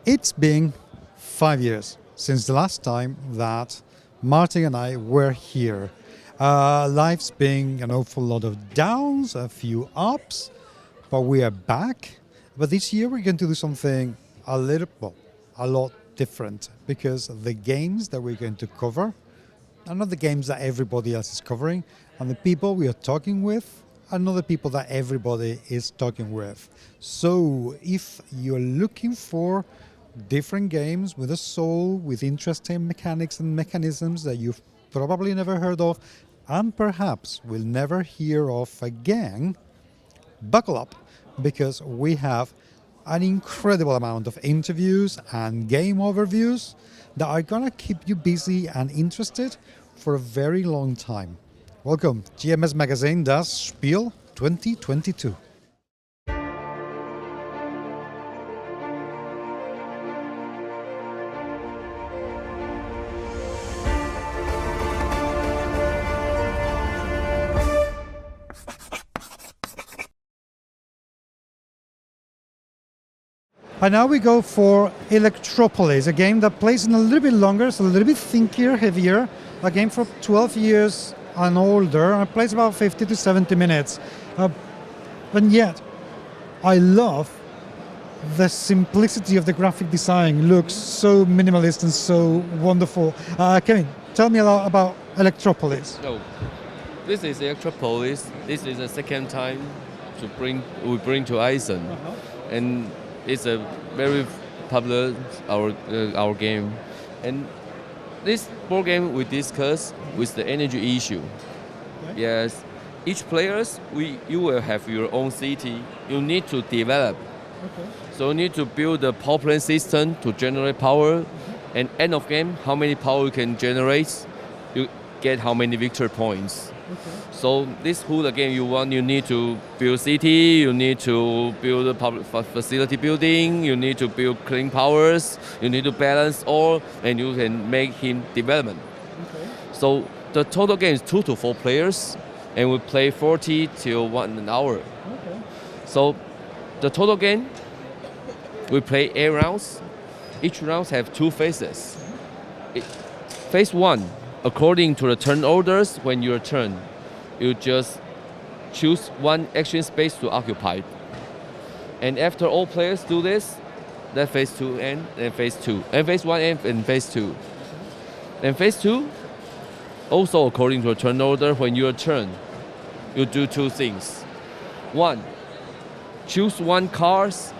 It's been 5 years since the last time that Martin and I were here. Life's been an awful lot of downs, a few ups, but we are back. But this year we're going to do something a lot different because the games that we're going to cover are not the games that everybody else is covering, and the people we are talking with are not the people that everybody is talking with. So if you're looking for different games with a soul, with interesting mechanics and mechanisms that you've probably never heard of, and perhaps will never hear of again, buckle up because we have an incredible amount of interviews and game overviews that are gonna keep you busy and interested for a very long time. Welcome, GMS Magazine does Spiel 2022. And now we go for Electropolis, a game that plays in a little bit longer, it's a little bit thinkier, heavier, a game for 12 years and older, and it plays about 50 to 70 minutes. But yet, I love the simplicity of the graphic design. It looks so minimalist and so wonderful. Kevin, tell me a lot about Electropolis. No, this is Electropolis. This is the second time we bring to Eisen, and it's a very popular our game. And this board game we discuss with the energy issue. Okay. Yes, each players you will have your own city. You need to develop. Okay. So you need to build a power plant system to generate power. And end of game, how many power you can generate, you get how many victory points. Okay. So this whole the game you need to build city, you need to build a public facility building, you need to build clean powers, you need to balance all, and you can make him development. Okay. So the total game is 2 to 4 players, and we play 40 till 1 hour. Okay. So the total game, we play 8 rounds. Each round have 2 phases. Phase 1, according to the turn orders, when your turn, you just choose one action space to occupy. And after all players do this, that phase 2 end, and phase 2. And phase 1 end, and phase 2. And phase 2, also according to the turn order, when your turn, you do 2 things. 1, choose 1 cars.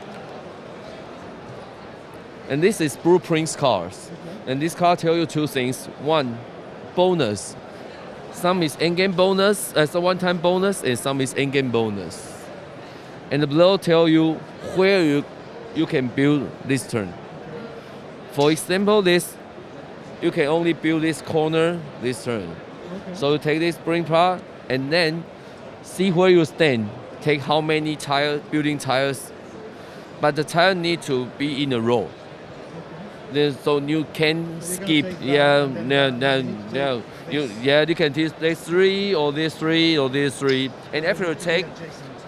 And this is blueprints cars. Okay. And this card tell you 2 things. 1, bonus. Some is in-game bonus as a one-time bonus, and some is in-game bonus. And the below tell you where you can build this turn. For example, this you can only build this corner this turn. Okay. So you take this spring part and then see where you stand. Take how many building tiles, but the tile need to be in a row. So you can skip. No. You can take this 3 or this 3 or this 3, and after you take,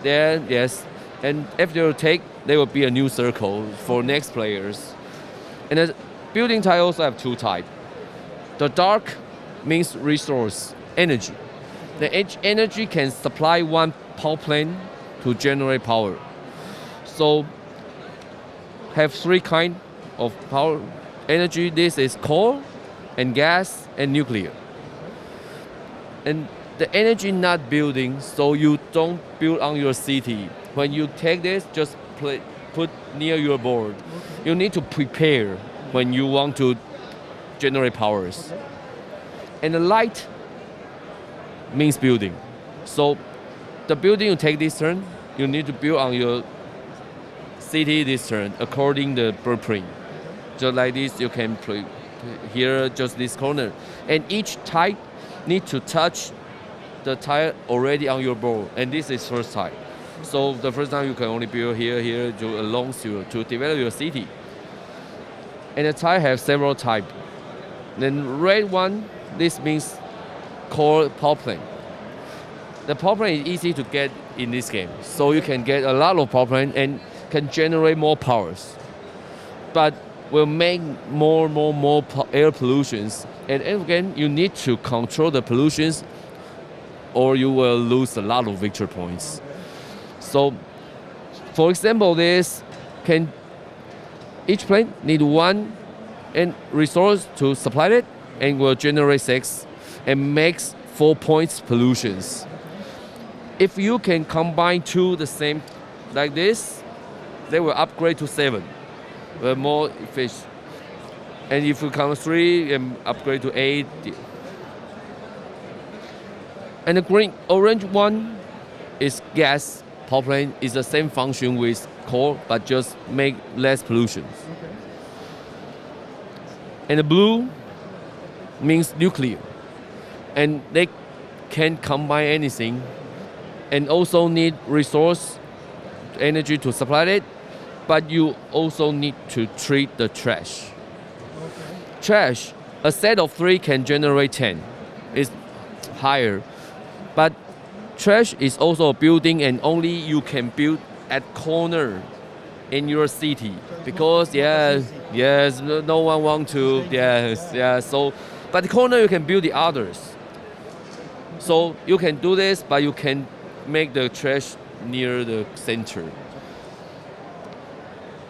then yes, and after you take, there will be a new circle for next players. And the building tile also have 2 types. The dark means resource energy. The energy can supply 1 power plant to generate power. So have 3 kind of power energy. This is coal and gas and nuclear. And the energy not building, so you don't build on your city. When you take this, just put near your board. Okay. You need to prepare when you want to generate powers. Okay. And the light means building. So the building you take this turn, you need to build on your city this turn according to the blueprint. Just like this, you can play here just this corner. And each type need to touch the tile already on your board. And this is first type. So the first time you can only build here to along to develop your city. And the tile have several types. Then red one, this means core power plant. The power plant is easy to get in this game. So you can get a lot of power plant and can generate more powers. but will make more air pollutions. And again, you need to control the pollutions, or you will lose a lot of victory points. So, for example, each plane need one and resource to supply it, and will generate 6 and makes 4 points pollutions. If you can combine 2 the same like this, they will upgrade to 7, more fish. And if you count 3 and upgrade to 8. And the orange one is gas power plant. Is the same function with coal, but just make less pollution. Okay. And the blue means nuclear, and they can combine anything, and also need resource, energy to supply it, but you also need to treat the trash. Okay. Trash, a set of 3 can generate 10. It's higher, but trash is also a building, and only you can build at corner in your city, because yes, no one want to, yes. So, but the corner you can build the others. So you can do this, but you can make the trash near the center.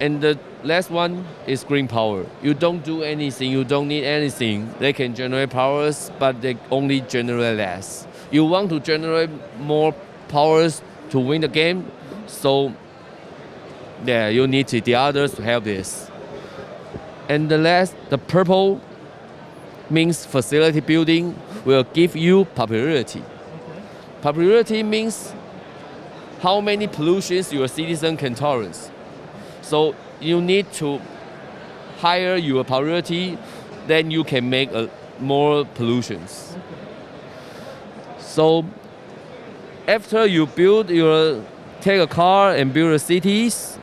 And the last one is green power. You don't do anything, you don't need anything. They can generate powers, but they only generate less. You want to generate more powers to win the game, so you need the others to help this. And the purple means facility building will give you popularity. Okay. Popularity means how many pollutions your citizen can tolerate. So you need to higher your popularity, then you can make more pollutions. So after you take a car and build the cities,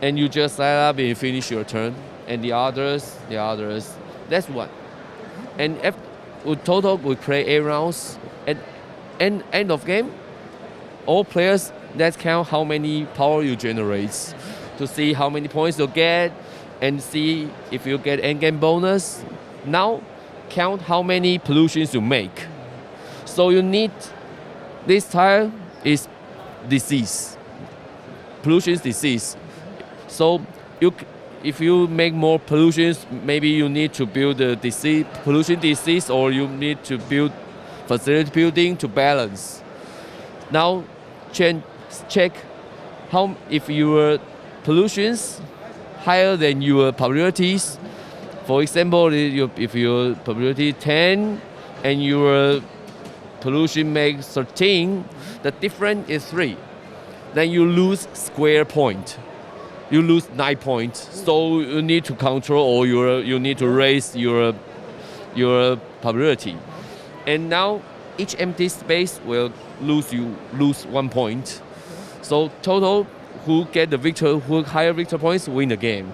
and you just set up and finish your turn, and the others, that's one. And with total, we play 8 rounds. At end of game, all players, let's count how many power you generate to see how many points you get, and see if you get endgame bonus. Now, count how many pollutions you make. So you need, this tile is disease, pollution disease. So if you make more pollutions, maybe you need to build the pollution disease, or you need to build facility building to balance. Now, check how if your pollutions higher than your probabilities. For example, if your probability 10 and your pollution makes 13, the difference is 3. Then you lose square point. You lose 9 points. So you need to control, or you need to raise your probability. And now each empty space will lose 1 point. So total, who higher victory points win the game.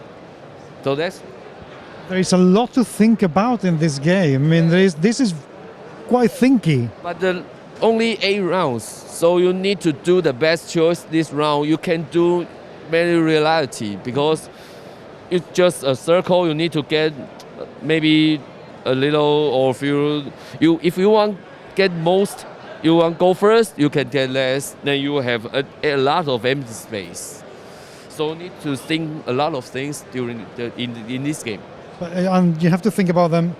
So there is a lot to think about in this game. I mean, this is quite thinky. But only 8 rounds, so you need to do the best choice this round. You can do many reality, because it's just a circle. You need to get maybe a little or few. If you want get most, you want go first, you can get less. Then you have a lot of empty space. So you need to think a lot of things in this game. And you have to think about them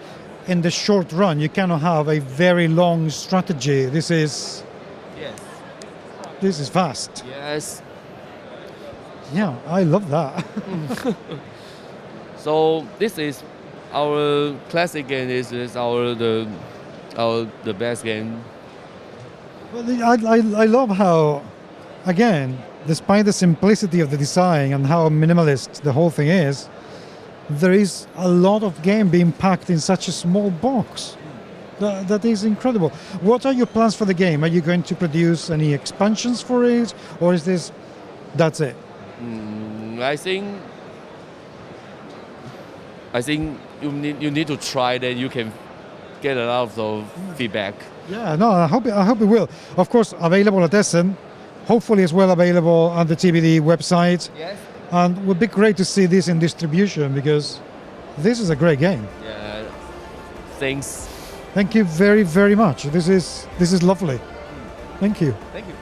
in the short run. You cannot have a very long strategy. This is fast. Yes. Yeah, I love that. So this is our classic game. This is the best game. Well, I love how, again, despite the simplicity of the design and how minimalist the whole thing is, there is a lot of game being packed in such a small box. That is incredible. What are your plans for the game? Are you going to produce any expansions for it, or is that's it? I think you need to try, that you can get a lot of feedback. Yeah, no, I hope it will. Of course, available at Essen, hopefully as well available on the TBD website. Yes. And it would be great to see this in distribution because this is a great game. Yeah. Thanks. Thank you very, very much. This is lovely. Thank you. Thank you.